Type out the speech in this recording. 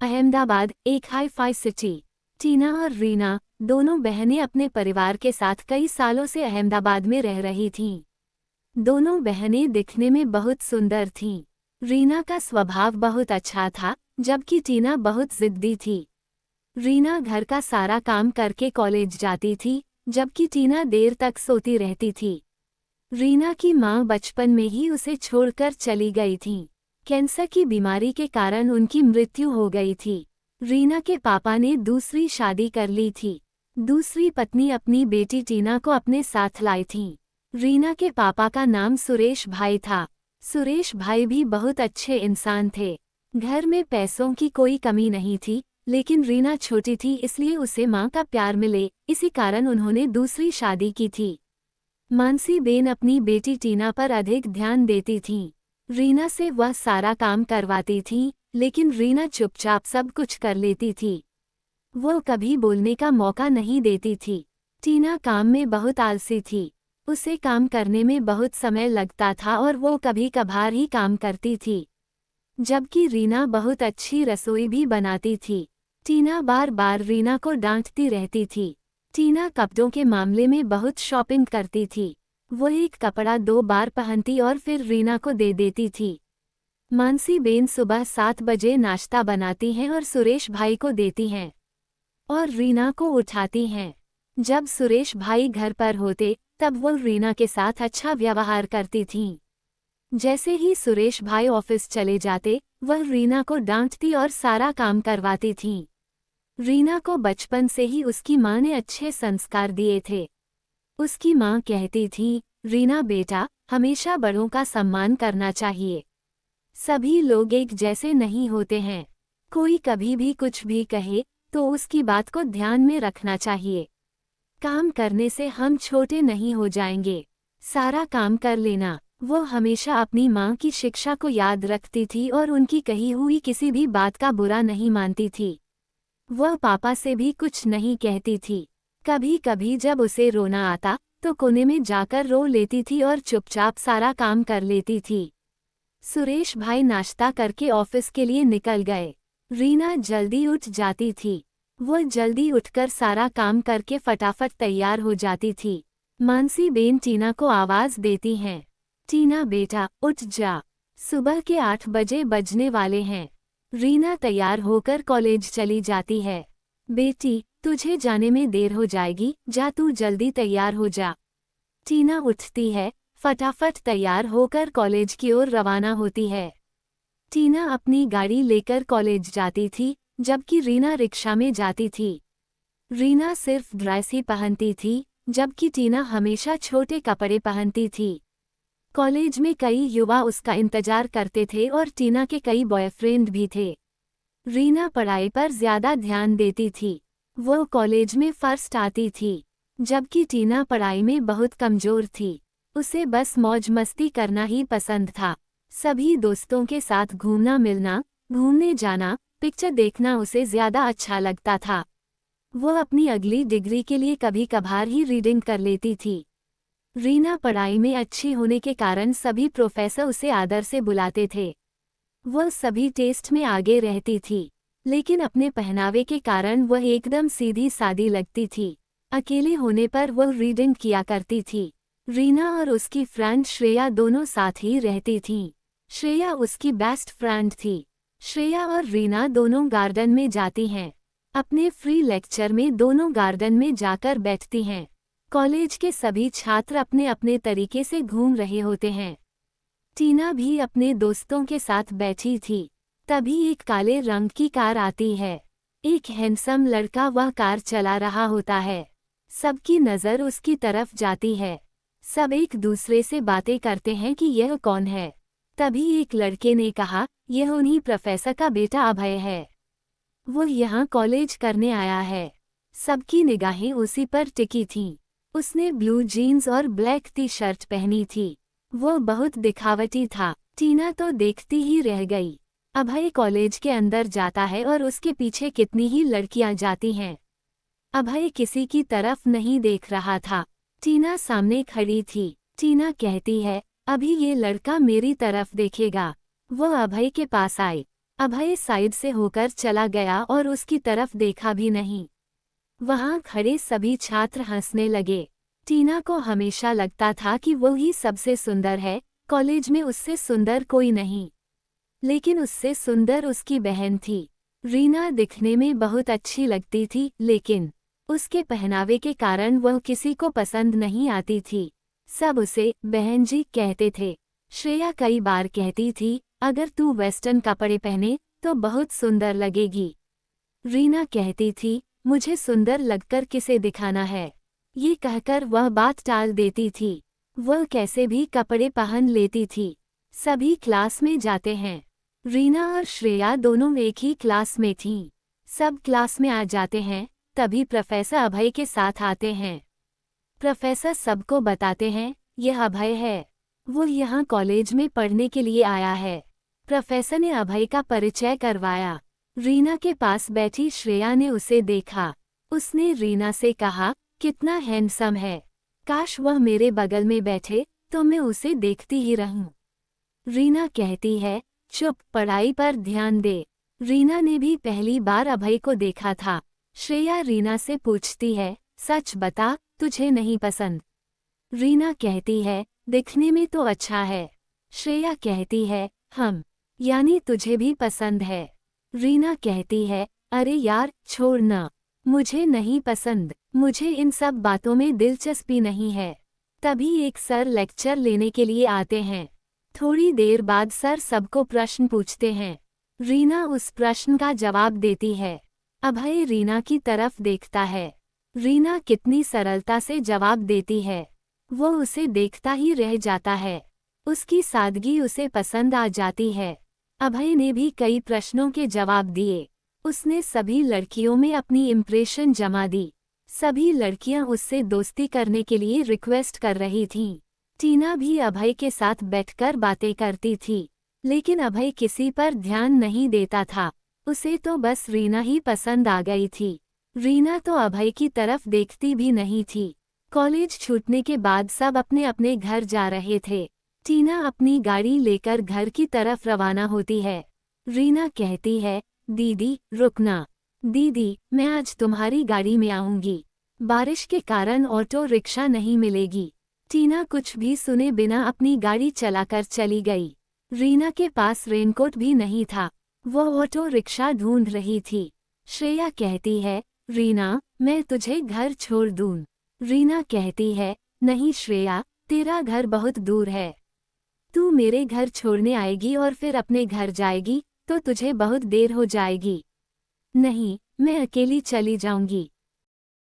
अहमदाबाद एक hi-fi city. टीना और रीना दोनों बहनें अपने परिवार के साथ कई सालों से अहमदाबाद में रह रही थीं। दोनों बहनें दिखने में बहुत सुंदर थीं। रीना का स्वभाव बहुत अच्छा था, जबकि टीना बहुत जिद्दी थी। रीना घर का सारा काम करके कॉलेज जाती थी, जबकि टीना देर तक सोती रहती थी। रीना की मां बचपन में ही उसे छोड़कर चली गई थीं। कैंसर की बीमारी के कारण उनकी मृत्यु हो गई थी। रीना के पापा ने दूसरी शादी कर ली थी। दूसरी पत्नी अपनी बेटी टीना को अपने साथ लाई थीं। रीना के पापा का नाम सुरेश भाई था। सुरेश भाई भी बहुत अच्छे इंसान थे। घर में पैसों की कोई कमी नहीं थी, लेकिन रीना छोटी थी इसलिए उसे मां का प्यार मिले, इसी कारण उन्होंने दूसरी शादी की थी। मानसी बेन अपनी बेटी टीना पर अधिक ध्यान देती थीं। रीना से वह सारा काम करवाती थीं, लेकिन रीना चुपचाप सब कुछ कर लेती थी। वो कभी बोलने का मौका नहीं देती थी। टीना काम में बहुत आलसी थी। उसे काम करने में बहुत समय लगता था और वो कभी कभार ही काम करती थी। जबकि रीना बहुत अच्छी रसोई भी बनाती थी। टीना बार बार रीना को डांटती रहती थी। टीना कपड़ों के मामले में बहुत शॉपिंग करती थी। वो एक कपड़ा 2 बार पहनती और फिर रीना को दे देती थी। मानसी बेन सुबह 7 बजे नाश्ता बनाती हैं और सुरेश भाई को देती हैं और रीना को उठाती हैं। जब सुरेश भाई घर पर होते तब वो रीना के साथ अच्छा व्यवहार करती थीं। जैसे ही सुरेश भाई ऑफिस चले जाते वह रीना को डांटती और सारा काम करवाती थीं। रीना को बचपन से ही उसकी मां ने अच्छे संस्कार दिए थे। उसकी मां कहती थी, रीना बेटा, हमेशा बड़ों का सम्मान करना चाहिए। सभी लोग एक जैसे नहीं होते हैं। कोई कभी भी कुछ भी कहे तो उसकी बात को ध्यान में रखना चाहिए। काम करने से हम छोटे नहीं हो जाएंगे। सारा काम कर लेना। वो हमेशा अपनी मां की शिक्षा को याद रखती थी और उनकी कही हुई किसी भी बात का बुरा नहीं मानती थी। वह पापा से भी कुछ नहीं कहती थी। कभी कभी जब उसे रोना आता तो कोने में जाकर रो लेती थी और चुपचाप सारा काम कर लेती थी। सुरेश भाई नाश्ता करके ऑफिस के लिए निकल गए। रीना जल्दी उठ जाती थी। वो जल्दी उठकर सारा काम करके फटाफट तैयार हो जाती थी। मानसी बेन टीना को आवाज देती हैं, टीना बेटा उठ जा, सुबह के 8 बजे बजने वाले हैं। रीना तैयार होकर कॉलेज चली जाती है। बेटी, तुझे जाने में देर हो जाएगी, जा तू जल्दी तैयार हो जा। टीना उठती है, फटाफट तैयार होकर कॉलेज की ओर रवाना होती है। टीना अपनी गाड़ी लेकर कॉलेज जाती थी, जबकि रीना रिक्शा में जाती थी। रीना सिर्फ ड्रेस ही पहनती थी, जबकि टीना हमेशा छोटे कपड़े पहनती थी। कॉलेज में कई युवा उसका इंतजार करते थे और टीना के कई बॉयफ्रेंड भी थे। रीना पढ़ाई पर ज्यादा ध्यान देती थी। वो कॉलेज में फर्स्ट आती थी, जबकि टीना पढ़ाई में बहुत कमजोर थी। उसे बस मौज मस्ती करना ही पसंद था। सभी दोस्तों के साथ घूमना मिलना, घूमने जाना, पिक्चर देखना उसे ज्यादा अच्छा लगता था। वो अपनी अगली डिग्री के लिए कभी कभार ही रीडिंग कर लेती थी। रीना पढ़ाई में अच्छी होने के कारण सभी प्रोफेसर उसे आदर से बुलाते थे। वह सभी टेस्ट में आगे रहती थी, लेकिन अपने पहनावे के कारण वह एकदम सीधी सादी लगती थी। अकेले होने पर वह रीडिंग किया करती थी। रीना और उसकी फ्रेंड श्रेया दोनों साथ ही रहती थीं। श्रेया उसकी बेस्ट फ्रेंड थी। श्रेया और रीना दोनों गार्डन में जाती हैं। अपने फ्री लेक्चर में दोनों गार्डन में जाकर बैठती हैं। कॉलेज के सभी छात्र अपने अपने तरीके से घूम रहे होते हैं। टीना भी अपने दोस्तों के साथ बैठी थी। तभी एक काले रंग की कार आती है। एक हैंडसम लड़का वह कार चला रहा होता है। सबकी नज़र उसकी तरफ जाती है। सब एक दूसरे से बातें करते हैं कि यह कौन है। तभी एक लड़के ने कहा, यह उन्हीं प्रोफेसर का बेटा अभय है। वो यहाँ कॉलेज करने आया है। सबकी निगाहें उसी पर टिकी थीं। उसने ब्लू जीन्स और ब्लैक टी शर्ट पहनी थी। वो बहुत दिखावटी था। टीना तो देखती ही रह गई। अभय कॉलेज के अंदर जाता है और उसके पीछे कितनी ही लड़कियां जाती हैं। अभय किसी की तरफ नहीं देख रहा था। टीना सामने खड़ी थी। टीना कहती है, अभी ये लड़का मेरी तरफ देखेगा। वो अभय के पास आई। अभय साइड से होकर चला गया और उसकी तरफ देखा भी नहीं। वहां खड़े सभी छात्र हंसने लगे। टीना को हमेशा लगता था कि वो ही सबसे सुंदर है, कॉलेज में उससे सुंदर कोई नहीं। लेकिन उससे सुंदर उसकी बहन थी। रीना दिखने में बहुत अच्छी लगती थी, लेकिन उसके पहनावे के कारण वह किसी को पसंद नहीं आती थी। सब उसे बहन जी कहते थे। श्रेया कई बार कहती थी, अगर तू वेस्टर्न कपड़े पहने तो बहुत सुंदर लगेगी। रीना कहती थी, मुझे सुंदर लगकर किसे दिखाना है। ये कहकर वह बात टाल देती थी। वह कैसे भी कपड़े पहन लेती थी। सभी क्लास में जाते हैं। रीना और श्रेया दोनों एक ही क्लास में थीं। सब क्लास में आ जाते हैं, तभी प्रोफेसर अभय के साथ आते हैं। प्रोफेसर सबको बताते हैं, यह अभय है। वो यहाँ कॉलेज में पढ़ने के लिए आया है। प्रोफेसर ने अभय का परिचय करवाया। रीना के पास बैठी श्रेया ने उसे देखा। उसने रीना से कहा, कितना हैंडसम है। काश वह मेरे बगल में बैठे तो मैं उसे देखती ही रहूं। रीना कहती है, चुप, पढ़ाई पर ध्यान दे। रीना ने भी पहली बार अभय को देखा था। श्रेया रीना से पूछती है, सच बता, तुझे नहीं पसंद? रीना कहती है, दिखने में तो अच्छा है। श्रेया कहती है, यानी तुझे भी पसंद है? रीना कहती है, अरे यार छोड़ ना, मुझे नहीं पसंद, मुझे इन सब बातों में दिलचस्पी नहीं है। तभी एक सर लेक्चर लेने के लिए आते हैं। थोड़ी देर बाद सर सबको प्रश्न पूछते हैं। रीना उस प्रश्न का जवाब देती है। अभय रीना की तरफ देखता है। रीना कितनी सरलता से जवाब देती है। वो उसे देखता ही रह जाता है। उसकी सादगी उसे पसंद आ जाती है। अभय ने भी कई प्रश्नों के जवाब दिए। उसने सभी लड़कियों में अपनी इम्प्रेशन जमा दी। सभी लड़कियां उससे दोस्ती करने के लिए रिक्वेस्ट कर रही थीं। टीना भी अभय के साथ बैठकर बातें करती थी, लेकिन अभय किसी पर ध्यान नहीं देता था। उसे तो बस रीना ही पसंद आ गई थी। रीना तो अभय की तरफ देखती भी नहीं थी। कॉलेज छूटने के बाद सब अपने अपने घर जा रहे थे। टीना अपनी गाड़ी लेकर घर की तरफ रवाना होती है। रीना कहती है, दीदी रुकना। दीदी, मैं आज तुम्हारी गाड़ी में आऊंगी। बारिश के कारण ऑटो रिक्शा नहीं मिलेगी। टीना कुछ भी सुने बिना अपनी गाड़ी चलाकर चली गई। रीना के पास रेनकोट भी नहीं था। वो ऑटो रिक्शा ढूंढ रही थी। श्रेया कहती है, रीना, मैं तुझे घर छोड़ दूं। रीना कहती है, नहीं श्रेया, तेरा घर बहुत दूर है। तू मेरे घर छोड़ने आएगी और फिर अपने घर जाएगी तो तुझे बहुत देर हो जाएगी। नहीं, मैं अकेली चली जाऊंगी।